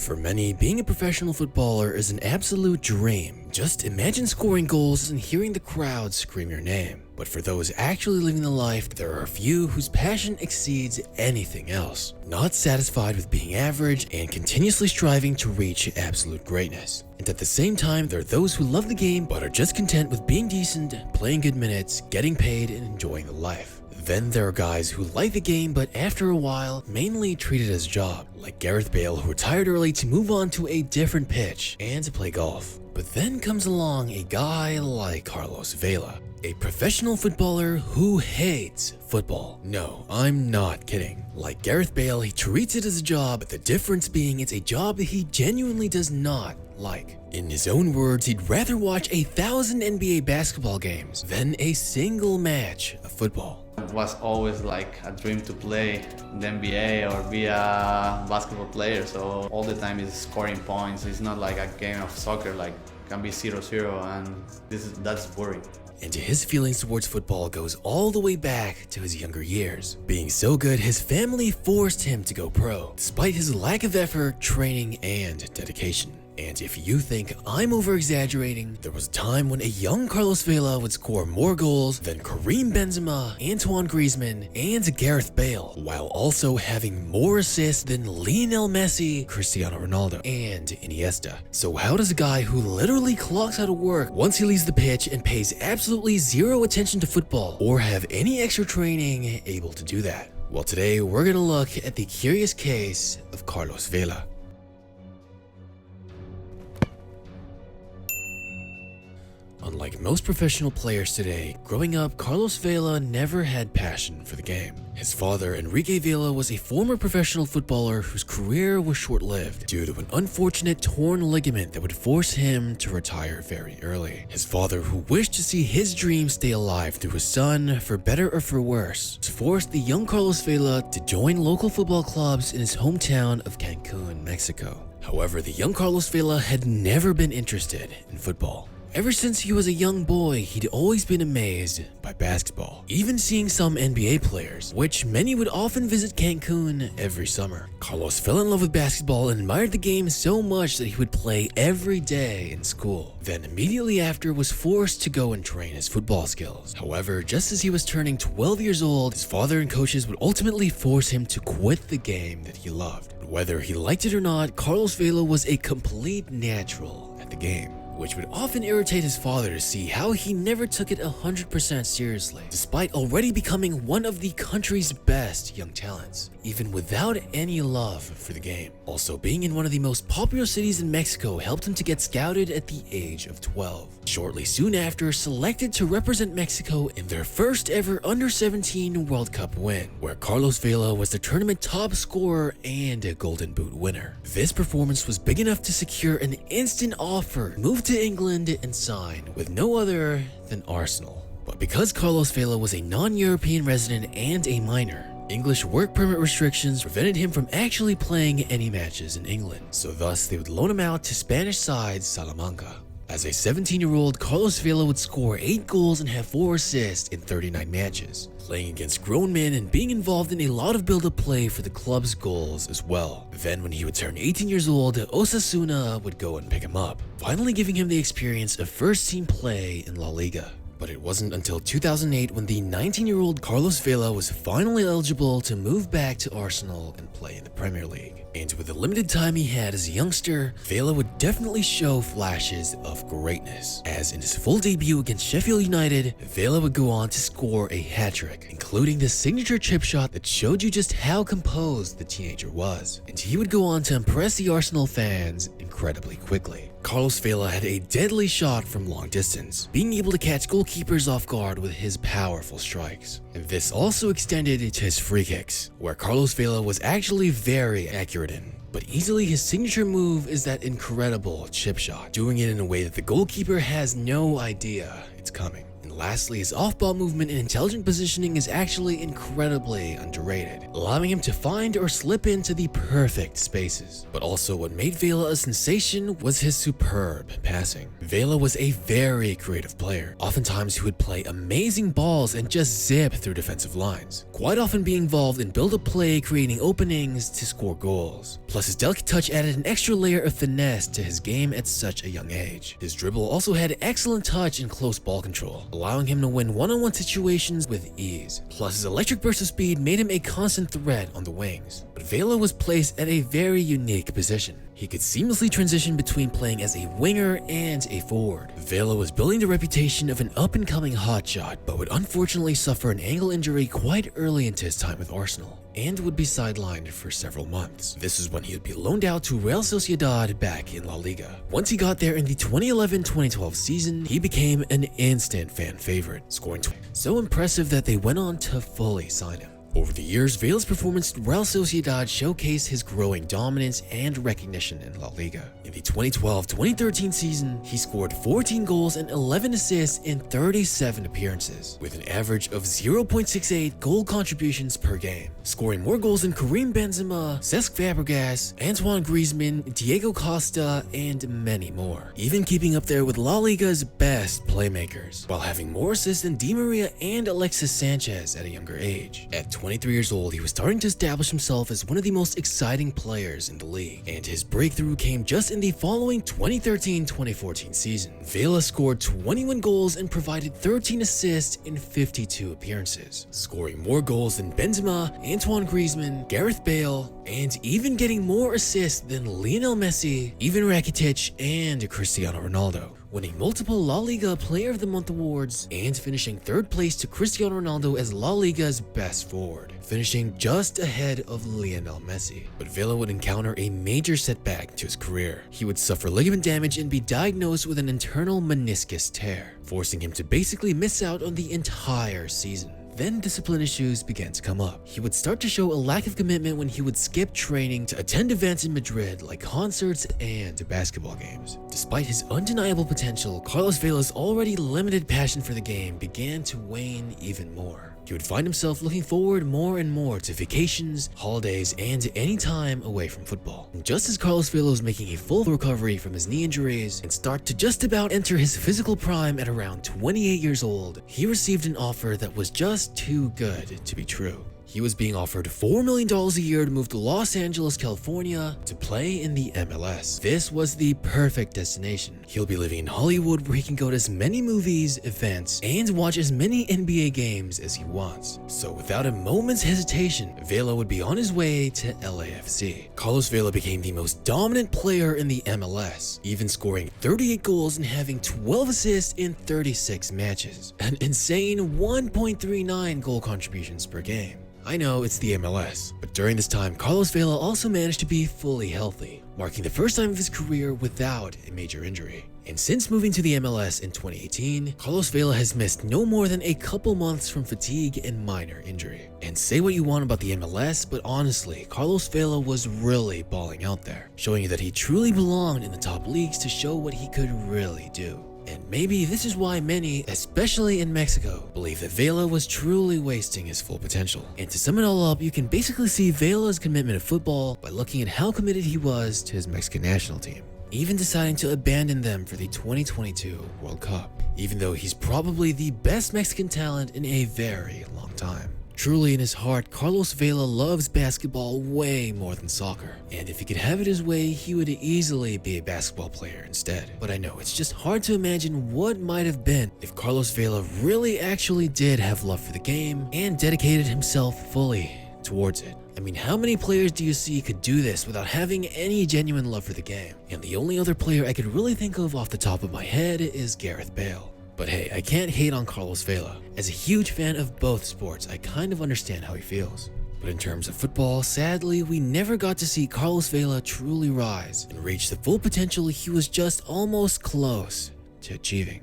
For many, being a professional footballer is an absolute dream. Just imagine scoring goals and hearing the crowd scream your name. But for those actually living the life, there are a few whose passion exceeds anything else. Not satisfied with being average and continuously striving to reach absolute greatness. And at the same time, there are those who love the game but are just content with being decent, playing good minutes, getting paid, and enjoying the life. Then there are guys who like the game but after a while mainly treat it as a job, like Gareth Bale, who retired early to move on to a different pitch and to play golf. But then comes along a guy like Carlos Vela, a professional footballer who hates football. No, I'm not kidding. Like Gareth Bale, he treats it as a job, the difference being it's a job that he genuinely does not like. In his own words, he'd rather watch 1,000 NBA basketball games than a single match of football. It was always like a dream to play in the NBA or be a basketball player, so all the time is scoring points. It's not like a game of soccer, like can be 0-0, and that's boring. And his feelings towards football goes all the way back to his younger years. Being so good, his family forced him to go pro, despite his lack of effort, training, and dedication. And if you think I'm over-exaggerating, there was a time when a young Carlos Vela would score more goals than Karim Benzema, Antoine Griezmann, and Gareth Bale, while also having more assists than Lionel Messi, Cristiano Ronaldo, and Iniesta. So how does a guy who literally clocks out of work once he leaves the pitch and pays absolutely zero attention to football or have any extra training able to do that? Well, today we're gonna look at the curious case of Carlos Vela. Unlike most professional players today, growing up, Carlos Vela never had passion for the game. His father, Enrique Vela, was a former professional footballer whose career was short-lived due to an unfortunate torn ligament that would force him to retire very early. His father, who wished to see his dream stay alive through his son, for better or for worse, forced the young Carlos Vela to join local football clubs in his hometown of Cancun, Mexico. However, the young Carlos Vela had never been interested in football. Ever since he was a young boy, he'd always been amazed by basketball, even seeing some NBA players, which many would often visit Cancun every summer. Carlos fell in love with basketball and admired the game so much that he would play every day in school. Then immediately after was forced to go and train his football skills. However, just as he was turning 12 years old, his father and coaches would ultimately force him to quit the game that he loved. Whether he liked it or not, Carlos Vela was a complete natural at the game, which would often irritate his father to see how he never took it 100% seriously, despite already becoming one of the country's best young talents, even without any love for the game. Also, being in one of the most popular cities in Mexico helped him to get scouted at the age of 12. Shortly soon after, selected to represent Mexico in their first ever Under-17 World Cup win, where Carlos Vela was the tournament top scorer and a Golden Boot winner. This performance was big enough to secure an instant offer, move to England, and sign with no other than Arsenal. But because Carlos Vela was a non-European resident and a minor, English work permit restrictions prevented him from actually playing any matches in England, so thus they would loan him out to Spanish side Salamanca. As a 17-year-old, Carlos Vela would score 8 goals and have 4 assists in 39 matches, playing against grown men and being involved in a lot of build-up play for the club's goals as well. Then when he would turn 18 years old, Osasuna would go and pick him up, finally giving him the experience of first-team play in La Liga. But it wasn't until 2008 when the 19-year-old Carlos Vela was finally eligible to move back to Arsenal and play in the Premier League. And with the limited time he had as a youngster, Vela would definitely show flashes of greatness, as in his full debut against Sheffield United, Vela would go on to score a hat-trick, including the signature chip shot that showed you just how composed the teenager was. And he would go on to impress the Arsenal fans incredibly quickly. Carlos Vela had a deadly shot from long distance, being able to catch goalkeepers off guard with his powerful strikes. And this also extended to his free kicks, where Carlos Vela was actually very accurate in. But easily his signature move is that incredible chip shot, doing it in a way that the goalkeeper has no idea it's coming. And lastly, his off-ball movement and intelligent positioning is actually incredibly underrated, allowing him to find or slip into the perfect spaces. But also what made Vela a sensation was his superb passing. Vela was a very creative player. Oftentimes he would play amazing balls and just zip through defensive lines, quite often being involved in build-up play, creating openings to score goals. Plus his delicate touch added an extra layer of finesse to his game at such a young age. His dribble also had excellent touch and close ball control, allowing him to win one-on-one situations with ease. Plus his electric burst of speed made him a constant threat on the wings. But Vela was placed at a very unique position. He could seamlessly transition between playing as a winger and a forward. Vela was building the reputation of an up-and-coming hotshot, but would unfortunately suffer an ankle injury quite early into his time with Arsenal, and would be sidelined for several months. This is when he would be loaned out to Real Sociedad back in La Liga. Once he got there in the 2011-2012 season, he became an instant fan favorite, scoring so impressive that they went on to fully sign him. Over the years, Vela's performance at Real Sociedad showcased his growing dominance and recognition in La Liga. In the 2012-2013 season, he scored 14 goals and 11 assists in 37 appearances, with an average of 0.68 goal contributions per game, scoring more goals than Karim Benzema, Cesc Fabregas, Antoine Griezmann, Diego Costa, and many more, even keeping up there with La Liga's best playmakers, while having more assists than Di Maria and Alexis Sanchez at a younger age. At 23 years old, he was starting to establish himself as one of the most exciting players in the league, and his breakthrough came just in the following 2013-2014 season. Vela scored 21 goals and provided 13 assists in 52 appearances, scoring more goals than Benzema, Antoine Griezmann, Gareth Bale, and even getting more assists than Lionel Messi, even Rakitic, and Cristiano Ronaldo, winning multiple La Liga Player of the Month awards and finishing third place to Cristiano Ronaldo as La Liga's best forward, finishing just ahead of Lionel Messi. But Vela would encounter a major setback to his career. He would suffer ligament damage and be diagnosed with an internal meniscus tear, forcing him to basically miss out on the entire season. Then discipline issues began to come up. He would start to show a lack of commitment when he would skip training to attend events in Madrid like concerts and basketball games. Despite his undeniable potential, Carlos Vela's already limited passion for the game began to wane even more. He would find himself looking forward more and more to vacations, holidays, and any time away from football. And just as Carlos Vela was making a full recovery from his knee injuries and start to just about enter his physical prime at around 28 years old, he received an offer that was just too good to be true. He was being offered $4 million a year to move to Los Angeles, California to play in the MLS. This was the perfect destination. He'll be living in Hollywood where he can go to as many movies, events, and watch as many NBA games as he wants. So without a moment's hesitation, Vela would be on his way to LAFC. Carlos Vela became the most dominant player in the MLS, even scoring 38 goals and having 12 assists in 36 matches, an insane 1.39 goal contributions per game. I know it's the MLS, but during this time, Carlos Vela also managed to be fully healthy, marking the first time of his career without a major injury. And since moving to the MLS in 2018, Carlos Vela has missed no more than a couple months from fatigue and minor injury. And say what you want about the MLS, but honestly, Carlos Vela was really balling out there, showing you that he truly belonged in the top leagues to show what he could really do. And maybe this is why many, especially in Mexico, believe that Vela was truly wasting his full potential. And to sum it all up, you can basically see Vela's commitment to football by looking at how committed he was to his Mexican national team, even deciding to abandon them for the 2022 World Cup, even though he's probably the best Mexican talent in a very long time. Truly in his heart, Carlos Vela loves basketball way more than soccer, and if he could have it his way, he would easily be a basketball player instead. But I know it's just hard to imagine what might have been if Carlos Vela really actually did have love for the game and dedicated himself fully towards it. I mean, how many players do you see could do this without having any genuine love for the game? And the only other player I could really think of off the top of my head is Gareth Bale. But hey, I can't hate on Carlos Vela. As a huge fan of both sports, I kind of understand how he feels. But in terms of football, sadly, we never got to see Carlos Vela truly rise and reach the full potential he was just almost close to achieving.